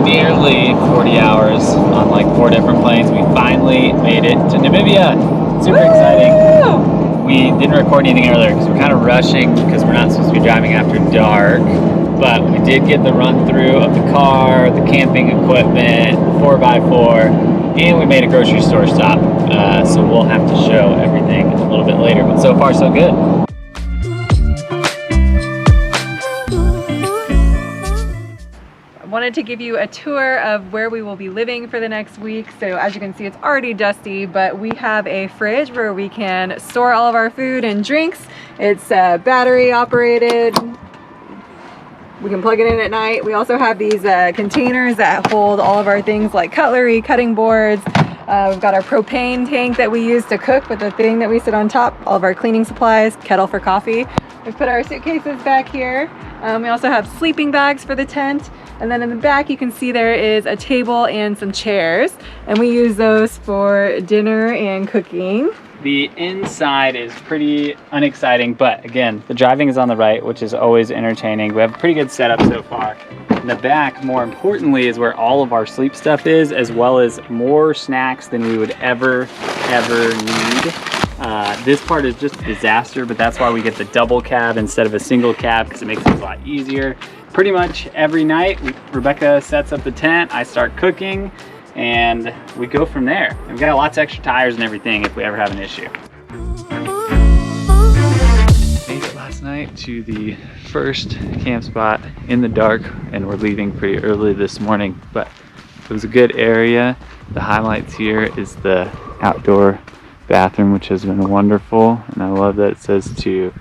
nearly 40 hours on like 4 different planes, we finally made it to Namibia. Super exciting. We didn't record anything earlier because we're kind of rushing because we're not supposed to be driving after dark. But we did get the run through of the car, the camping equipment, 4x4, and we made a grocery store stop. So we'll have to show everything a little bit later, but so far so good. Wanted to give you a tour of where we will be living for the next week. So as you can see, it's already dusty, but we have a fridge where we can store all of our food and drinks. It's battery operated. We can plug it in at night. We also have these containers that hold all of our things like cutlery, cutting boards. We've got our propane tank that we use to cook with the thing that we sit on top, all of our cleaning supplies, kettle for coffee. We've put our suitcases back here. We also have sleeping bags for the tent. And then in the back, you can see there is a table and some chairs. And we use those for dinner and cooking. The inside is pretty unexciting, but again, the driving is on the right, which is always entertaining. We have a pretty good setup so far. In the back, more importantly, is where all of our sleep stuff is, as well as more snacks than we would ever need. This part is just a disaster, but that's why we get the double cab instead of a single cab, because it makes it a lot easier. Pretty much every night, Rebecca sets up the tent, I start cooking, and we go from there. And we've got lots of extra tires and everything if we ever have an issue. Made it last night to the first camp spot in the dark, and we're leaving pretty early this morning, but it was a good area. The highlights here is the outdoor bathroom, which has been wonderful, and I love that it says to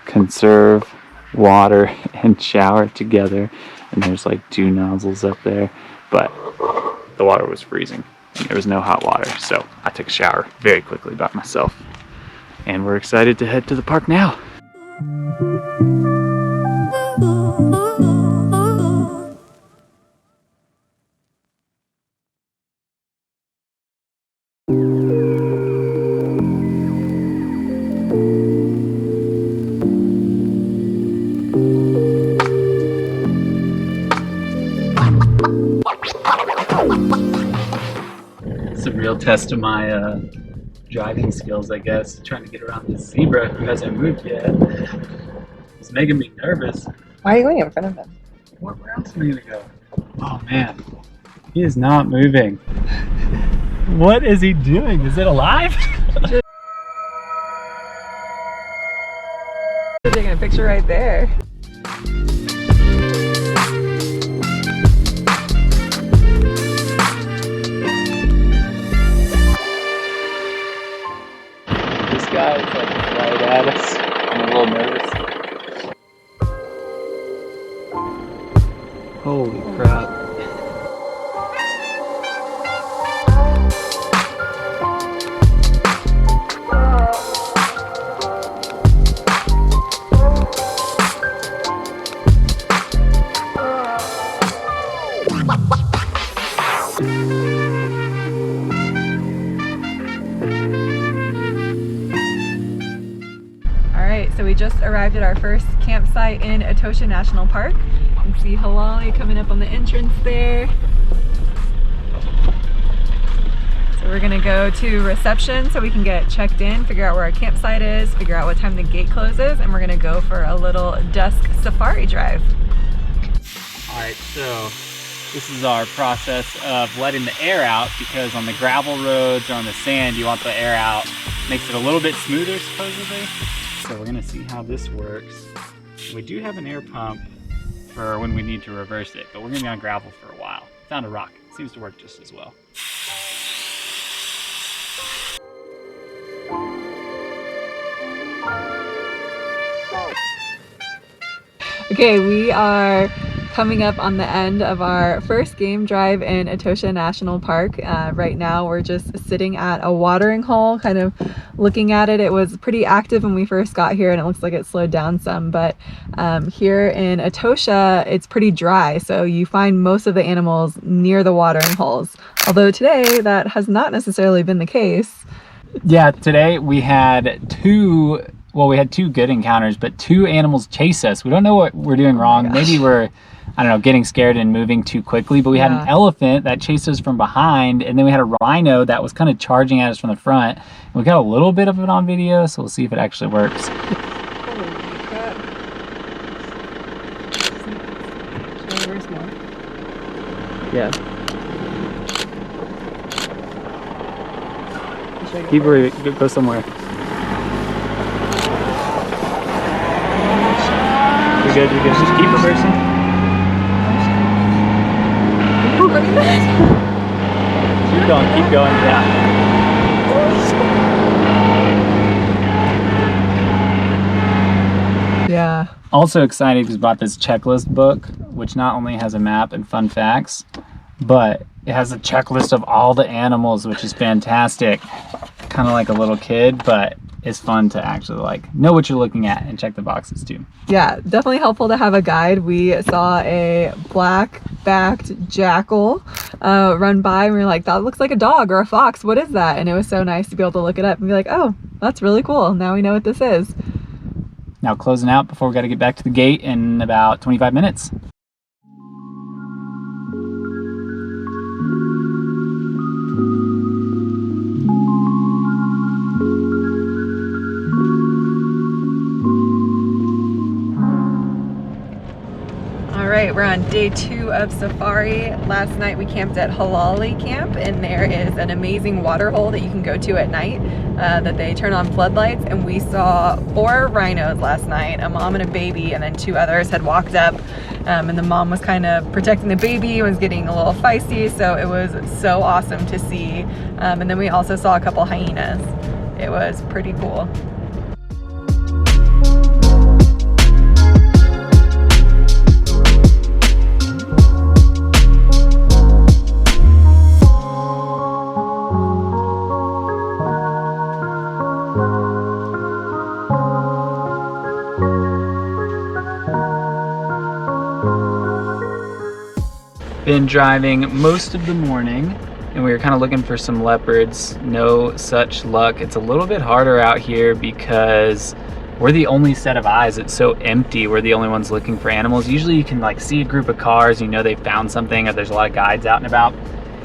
conserve water and shower together, and there's like 2 nozzles up there, but the water was freezing and there was no hot water, so I took a shower very quickly by myself, and we're excited to head to the park now. It's a real test of my driving skills, I guess. Trying to get around this zebra who hasn't moved yet. It's making me nervous. Why are you going in front of him? Where else am I gonna go? Oh man, he is not moving. What is he doing? Is it alive? Taking a picture right there. This guy is like right at us. I'm a little nervous. Holy crap. So we just arrived at our first campsite in Etosha National Park. You can see Halali coming up on the entrance there. So we're gonna go to reception so we can get checked in, figure out where our campsite is, figure out what time the gate closes, and we're gonna go for a little dusk safari drive. All right, so this is our process of letting the air out, because on the gravel roads or on the sand, you want the air out. Makes it a little bit smoother, supposedly. So we're gonna see how this works. We do have an air pump for when we need to reverse it, but we're gonna be on gravel for a while. Found a rock, it seems to work just as well. Okay, we are coming up on the end of our first game drive in Etosha National Park. Right now we're just sitting at a watering hole, kind of looking at it. It was pretty active when we first got here and it looks like it slowed down some, but here in Etosha it's pretty dry, so you find most of the animals near the watering holes. Although today that has not necessarily been the case. Yeah, today we had two good encounters, but 2 animals chase us. We don't know what we're doing wrong. Maybe we're I don't know, getting scared and moving too quickly. But we had an elephant that chased us from behind, and then we had a rhino that was kind of charging at us from the front. And we got a little bit of it on video, so we'll see if it actually works. Yeah. Keep her, go somewhere. You're good, you're good. Just keep reversing. Keep going, yeah. Yeah. Also excited because we bought this checklist book, which not only has a map and fun facts, but it has a checklist of all the animals, which is fantastic. Kind of like a little kid, but it's fun to actually like know what you're looking at and check the boxes too. Yeah, definitely helpful to have a guide. We saw a black-backed jackal run by, and we were like, that looks like a dog or a fox. What is that? And it was so nice to be able to look it up and be like, oh, that's really cool. Now we know what this is. Now closing out before we got to get back to the gate in about 25 minutes. Alright, we're on day 2 of safari. Last night we camped at Halali Camp, and there is an amazing water hole that you can go to at night that they turn on floodlights, and we saw 4 rhinos last night, a mom and a baby, and then 2 others had walked up, and the mom was kind of protecting the baby, was getting a little feisty, so it was so awesome to see. And then we also saw a couple hyenas. It was pretty cool. Been driving most of the morning, and we were kind of looking for some leopards. No such luck. It's a little bit harder out here because we're the only set of eyes. It's so empty. We're the only ones looking for animals. Usually you can like see a group of cars, you know they found something, or there's a lot of guides out and about,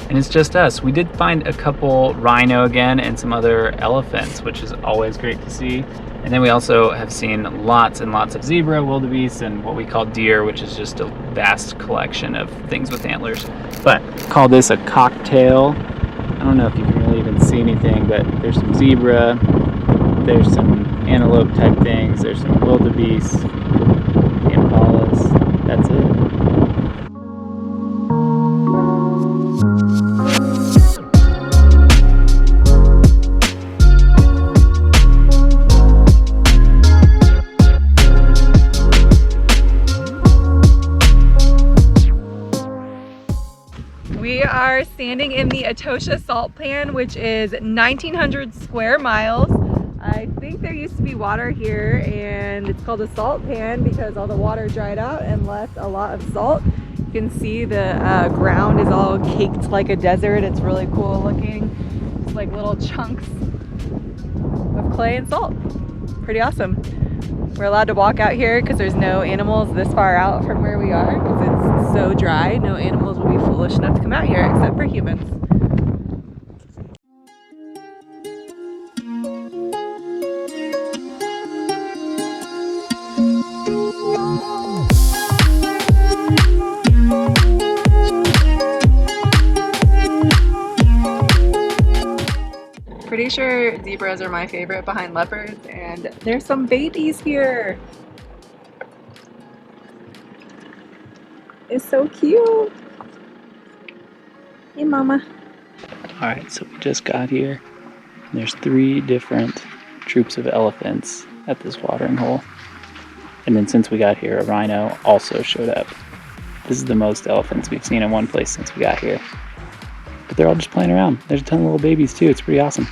and it's just us. We did find a couple rhino again and some other elephants, which is always great to see. And then we also have seen lots and lots of zebra, wildebeest, and what we call deer, which is just a vast collection of things with antlers. But call this a cocktail. I don't know if you can really even see anything, but there's some zebra, there's some antelope type things, there's some wildebeest, impalas. That's it. We are standing in the Etosha salt pan, which is 1,900 square miles. I think there used to be water here, and it's called a salt pan because all the water dried out and left a lot of salt. You can see the ground is all caked like a desert. It's really cool looking. It's like little chunks of clay and salt. Pretty awesome. We're allowed to walk out here because there's no animals this far out from where we are because it's so dry. No animals will be foolish enough to come out here except for humans. Pretty sure zebras are my favorite behind leopards, and there's some babies here. It's so cute. Hey, mama. All right, so we just got here. There's 3 different troops of elephants at this watering hole. And then since we got here, a rhino also showed up. This is the most elephants we've seen in one place since we got here. But they're all just playing around. There's a ton of little babies too. It's pretty awesome.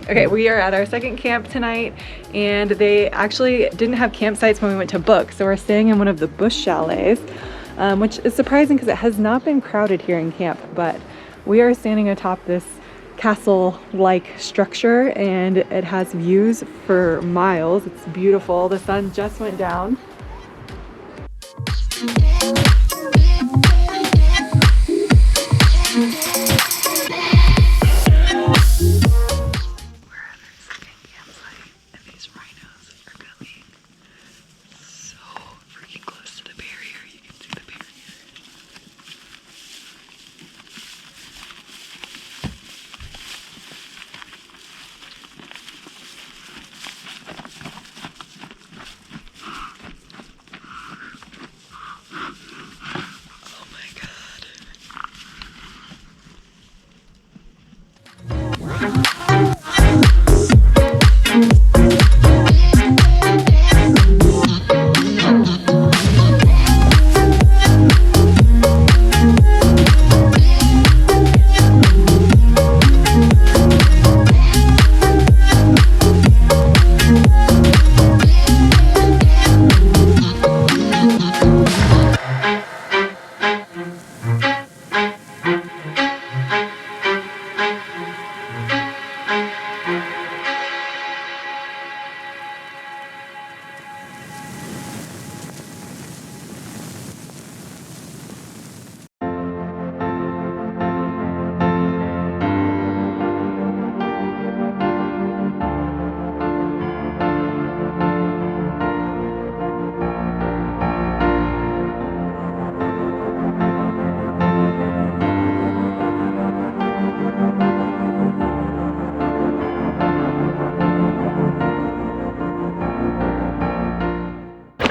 Okay, we are at our second camp tonight, and they actually didn't have campsites when we went to book, so we're staying in one of the bush chalets. which is surprising because it has not been crowded here in camp, but we are standing atop this castle-like structure and it has views for miles. It's beautiful. The sun just went down.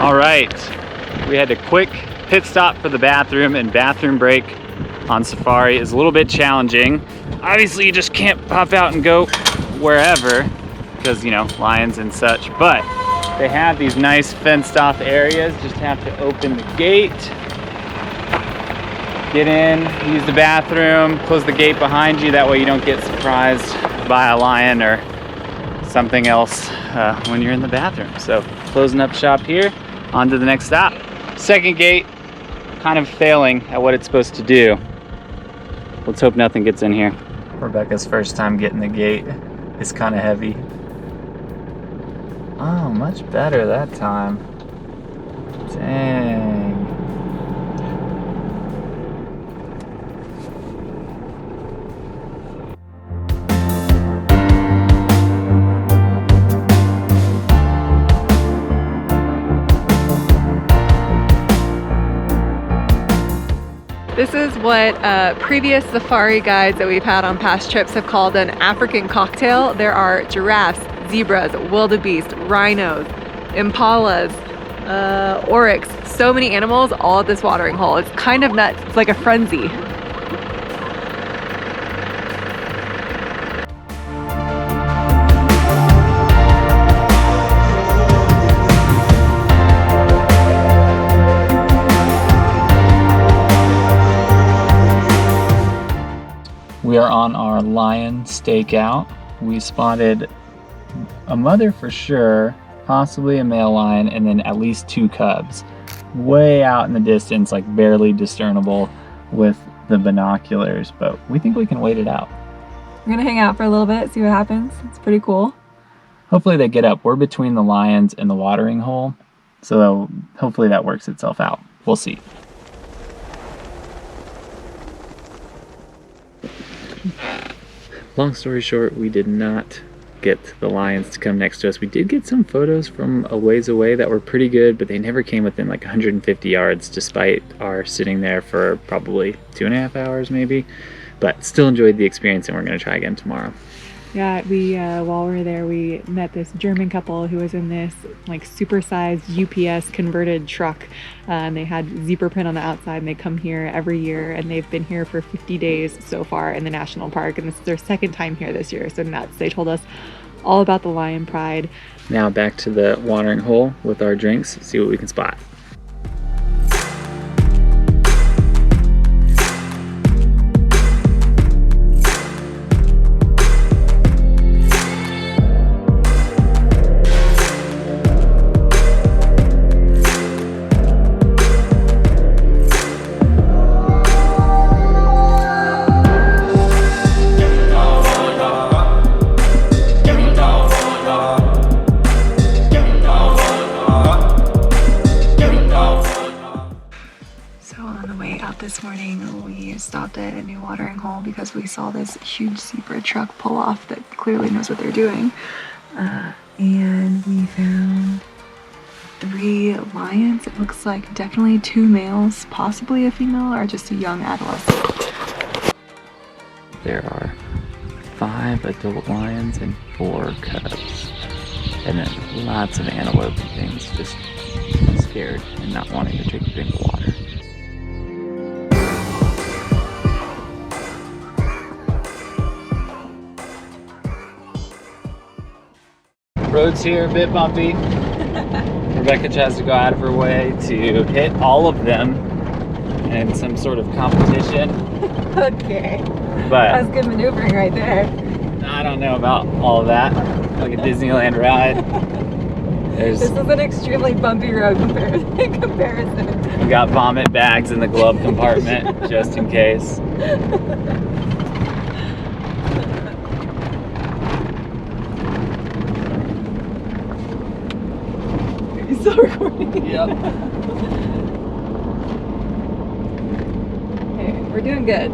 All right, we had a quick pit stop for the bathroom, and bathroom break on safari is a little bit challenging. Obviously, you just can't pop out and go wherever because, you know, lions and such, but they have these nice fenced off areas. Just have to open the gate, get in, use the bathroom, close the gate behind you. That way you don't get surprised by a lion or something else when you're in the bathroom. So closing up shop here, on to the next stop. Second gate, kind of failing at what it's supposed to do. Let's hope nothing gets in here. Rebecca's first time getting the gate. It's kind of heavy. Oh, much better that time. Dang. This is what previous safari guides that we've had on past trips have called an African cocktail. There are giraffes, zebras, wildebeest, rhinos, impalas, oryx, so many animals all at this watering hole. It's kind of nuts. It's like a frenzy. We are on our lion stakeout. We spotted a mother for sure, possibly a male lion, and then at least 2 cubs. Way out in the distance, like barely discernible with the binoculars, but we think we can wait it out. We're gonna hang out for a little bit, see what happens. It's pretty cool. Hopefully they get up. We're between the lions and the watering hole, so hopefully that works itself out. We'll see. Long story short, we did not get the lions to come next to us. We did get some photos from a ways away that were pretty good, but they never came within like 150 yards despite our sitting there for probably 2.5 hours maybe. But still enjoyed the experience, and we're going to try again tomorrow. Yeah, we while we were there, we met this German couple who was in this like supersized UPS converted truck, and they had zebra print on the outside, and they come here every year, and they've been here for 50 days so far in the national park, and this is their second time here this year, so nuts. They told us all about the lion pride. Now back to the watering hole with our drinks, see what we can spot. watering hole because we saw this huge zebra truck pull off that clearly knows what they're doing. And we found 3 lions. It looks like definitely 2 males, possibly a female, or just a young adolescent. There are 5 adult lions and 4 cubs. And then lots of antelope and things just scared and not wanting to take a drink of water. Roads here a bit bumpy. Rebecca tries to go out of her way to hit all of them in some sort of competition. Okay. But That's good maneuvering right there. I don't know about all of that. Like a Disneyland ride. This is an extremely bumpy road in comparison. We got vomit bags in the glove compartment just in case. Are you still recording? Yep. Okay, we're doing good.